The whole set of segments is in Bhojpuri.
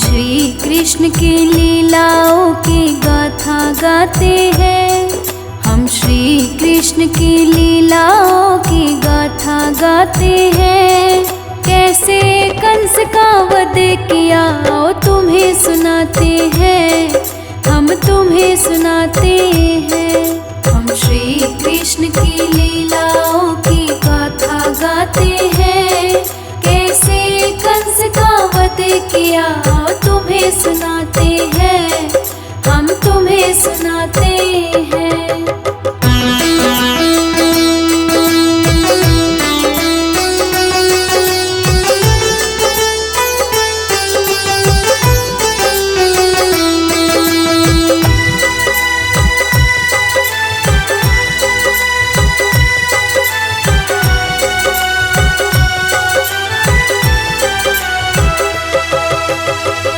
श्री कृष्ण की लीलाओं की गाथा गाते हैं। हम श्री कृष्ण की लीलाओं की गाथा गाते हैं। कैसे कंस का वध किया ओ तुम्हें सुनाते हैं, हम तुम्हें सुनाते हैं। हम श्री कृष्ण की लीलाओं की गाथा गाते हैं। कैसे कंस का वध किया ओ तुम्हें सुनाते हैं, हम तुम्हें सुनाते हैं।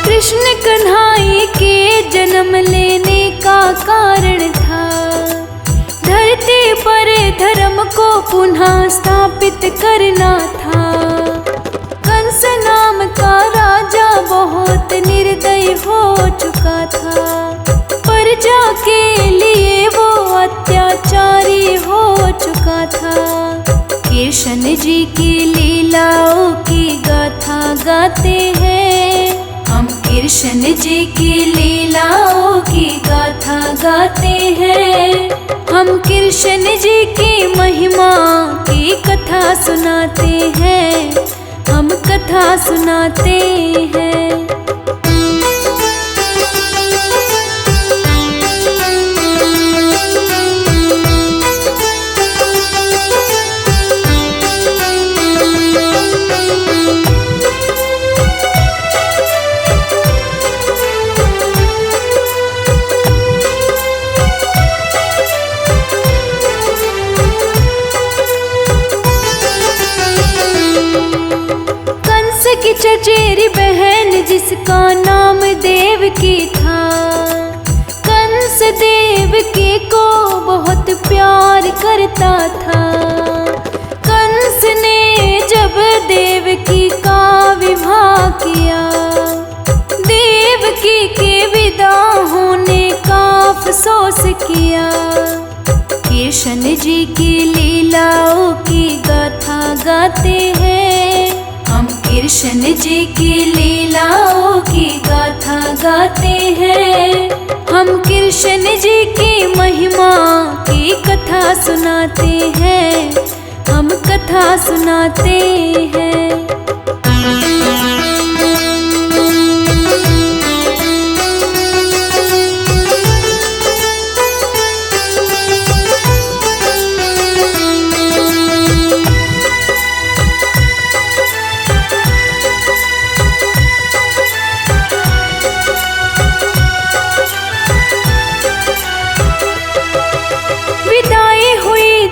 कृष्ण कन्हैया के जन्म लेने का कारण था धरती पर धर्म को पुनः स्थापित करना था। कंस नाम का राजा बहुत निर्दयी हो चुका था। प्रजा के लिए वो अत्याचारी हो चुका था। कृष्ण जी की लीलाओं की गाथा गाते हैं। हम कृष्ण जी की लीलाओं की गाथा गाते हैं। हम कृष्ण जी की महिमा की कथा सुनाते हैं, हम कथा सुनाते हैं। चचेरी बहन जिसका नाम देवकी था। कंस देवकी को बहुत प्यार करता था। कंस ने जब देवकी का विवाह किया, देवकी के विदा होने का अफसोस किया। कृष्ण जी की लीलाओं की गाथा गाते हैं। हम कृष्ण जी की लीलाओं की गाथा गाते हैं। हम कृष्ण जी की महिमा की कथा सुनाते हैं, हम कथा सुनाते हैं।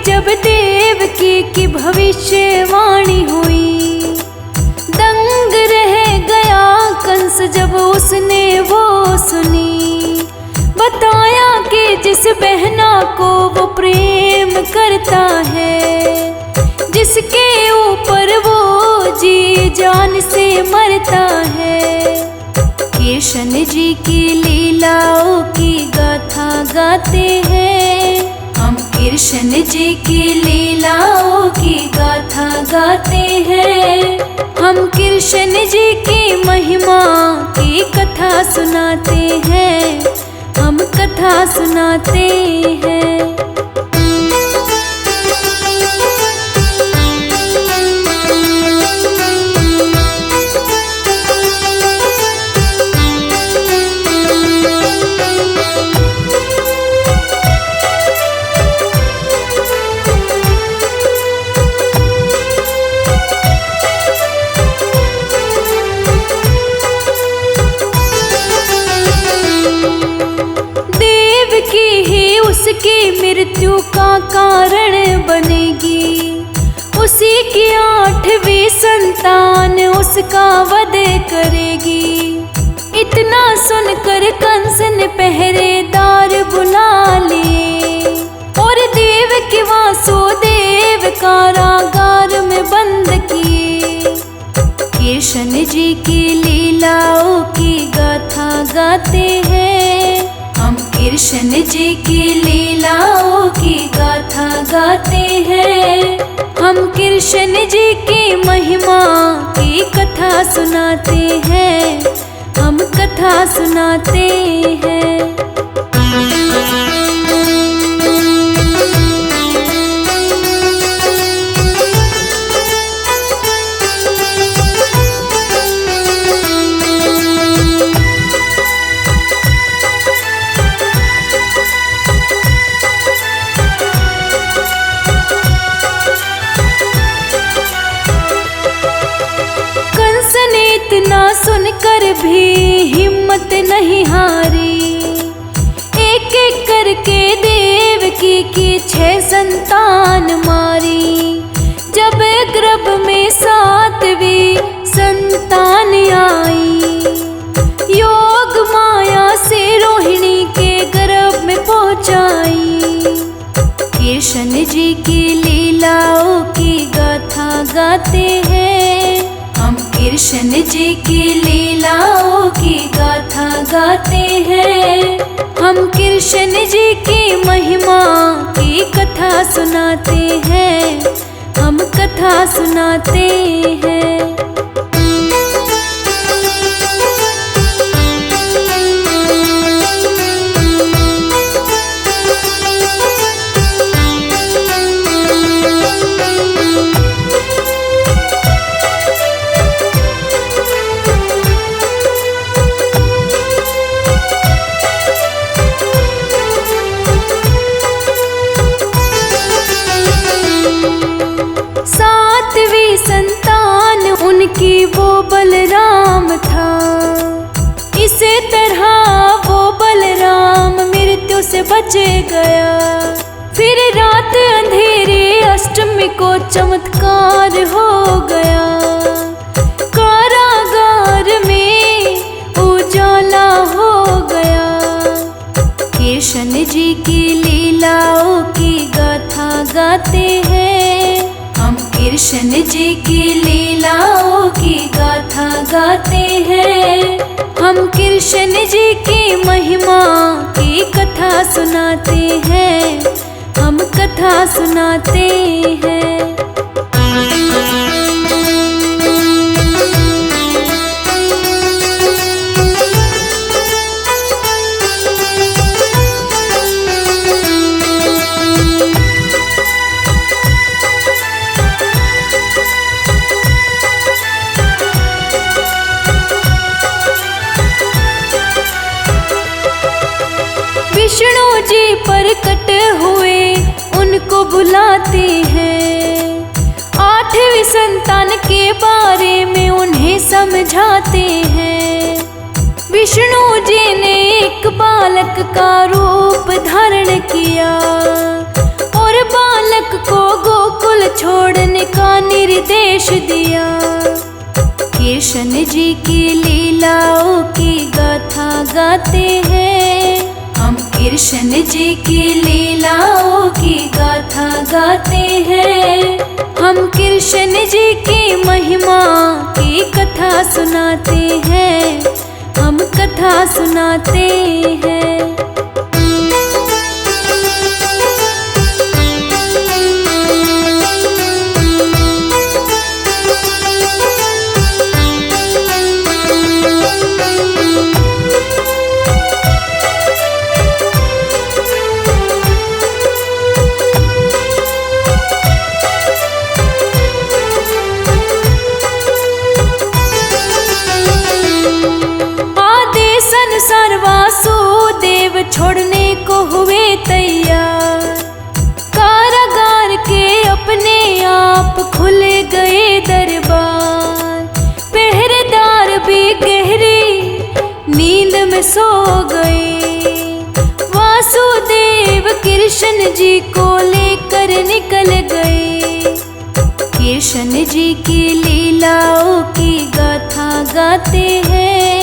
जब देवकी की भविष्यवाणी हुई, दंग रह गया कंस जब उसने वो सुनी। बताया कि जिस बहना को वो प्रेम करता है, जिसके ऊपर वो जी जान से मरता है। कृष्ण जी की लीलाओं की गाथा गाते हैं। हम कृष्ण जी की लीलाओं की गाथा गाते हैं। हम कृष्ण जी की महिमा की कथा सुनाते हैं, हम कथा सुनाते हैं। उसकी मृत्यु का कारण बनेगी। उसी की 8वीं संतान उसका वध करेगी। इतना सुनकर कंस ने पहरेदार बुला लिए और देवकी वासुदेव कारागार में बंद किए। कृष्ण जी की लीलाओं की गाते हैं। हम कृष्ण जी की लीलाओं की गाथा गाते हैं। हम कृष्ण जी की महिमा की कथा सुनाते हैं। हम कथा सुनाते हैं। इतना सुनकर भी हिम्मत नहीं हारी। एक एक करके देवकी की 6 संतान मारी। जब गर्भ में 7वीं संतान आई, योग माया से रोहिणी के गर्भ में पहुंचाई। कृष्ण जी की लीलाओं की गाथा गाते हैं। हम कृष्ण जी की लीलाओं की गाथा गाते हैं। हम कृष्ण जी की महिमा की कथा सुनाते हैं। हम कथा सुनाते हैं। संतान उनकी वो बलराम था। इसी तरह वो बलराम मृत्यु से बच गया। फिर रात अंधेरे अष्टमी को चमत्कार हो गया। कारागार में उजाला हो गया। कृष्ण जी की लीलाओं की गाथा गाते हैं। हम कृष्ण जी की लीलाओं की गाथा गाते हैं। हम कृष्ण जी की महिमा की कथा सुनाते हैं। हम कथा सुनाते हैं। विष्णु जी प्रकट हुए उनको बुलाते हैं। 8वीं संतान के बारे में उन्हें समझाते हैं। विष्णु जी ने एक बालक का रूप धारण किया और बालक को गोकुल छोड़ने का निर्देश दिया। कृष्ण जी की लीलाओं की गाथा गाते हैं। हम कृष्ण जी की लीलाओं की गाथा गाते हैं। हम कृष्ण जी की महिमा की कथा सुनाते हैं। हम कथा सुनाते हैं। छोड़ने को हुए तैयार। कारागार के अपने आप खुल गए दरबार। पहरेदार भी गहरी नींद में सो गए। वासुदेव कृष्ण जी को लेकर निकल गए। कृष्ण जी की लीलाओं की गाथा गाते हैं।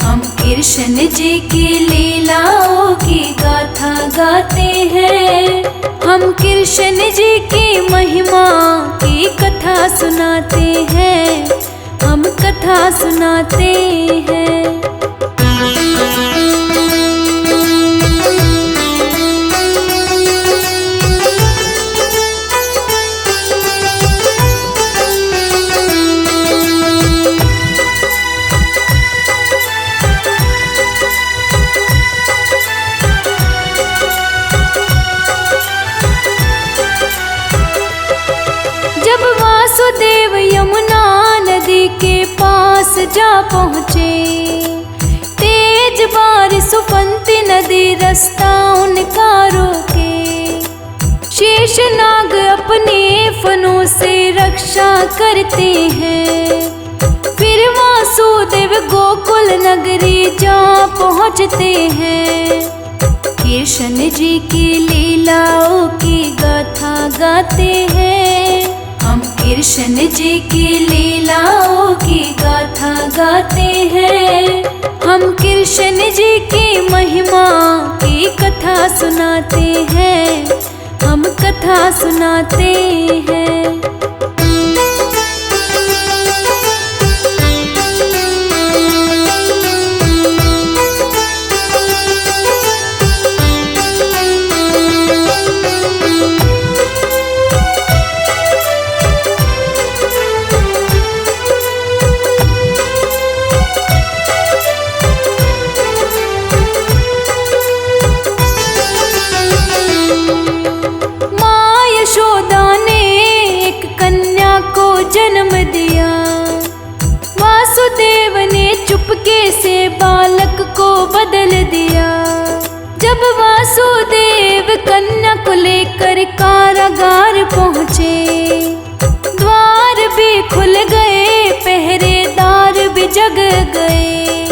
हम कृष्ण जी की लीलाओं की गाथा गाते हैं। हम कृष्ण जी की महिमा की कथा सुनाते हैं। हम कथा सुनाते हैं। जा पहुँचे। तेज बारिश उफनती नदी रास्ता उनका रोके। शेषनाग अपने फनों से रक्षा करते हैं। फिर वासुदेव गोकुल नगरी जा पहुँचते हैं। कृष्ण जी की लीलाओं की गाथा गाते हैं। हम कृष्ण जी की लीलाओं की गाथा गाते हैं। हम कृष्ण जी की महिमा की कथा सुनाते हैं। हम कथा सुनाते हैं। जन्म दिया वासुदेव ने चुपके से बालक को बदल दिया। जब वासुदेव कन्या को लेकर कारागार पहुँचे, द्वार भी खुल गए, पहरेदार भी जग गए।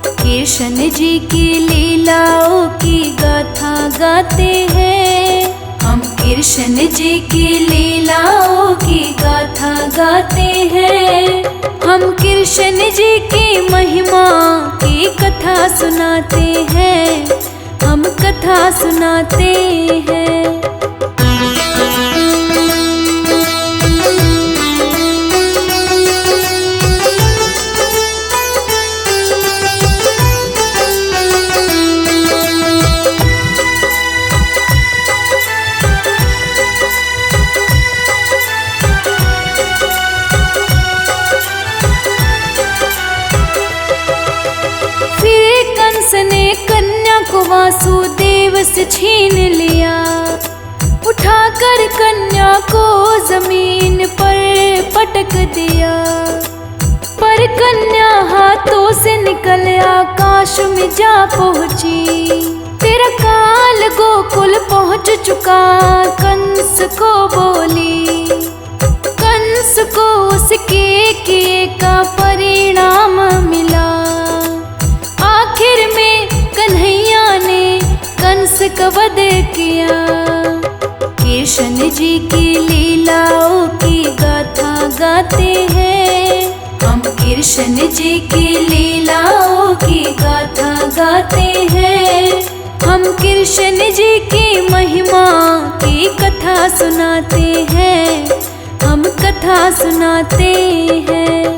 कृष्ण जी की लीलाओं की गाथा गाते हैं। हम कृष्ण जी की लीलाओं की गाथा गाते हैं। हम कृष्ण जी की महिमा की कथा सुनाते हैं। हम कथा सुनाते हैं। ने कन्या को वासुदेव से छीन लिया। उठाकर कन्या को जमीन पर पटक दिया। पर कन्या हाथों से निकल आकाश में जा पहुँची। तेरा काल गोकुल पहुँच चुका, कंस को बोली। कंस को उसके किए का परिणाम मिला। आखिर में कन्हैया ने कंस का वध किया। कृष्ण जी की लीलाओं की गाथा गाते हैं। हम कृष्ण जी की लीलाओं की गाथा गाते हैं। हम कृष्ण जी की महिमा की कथा सुनाते हैं। हम कथा सुनाते हैं।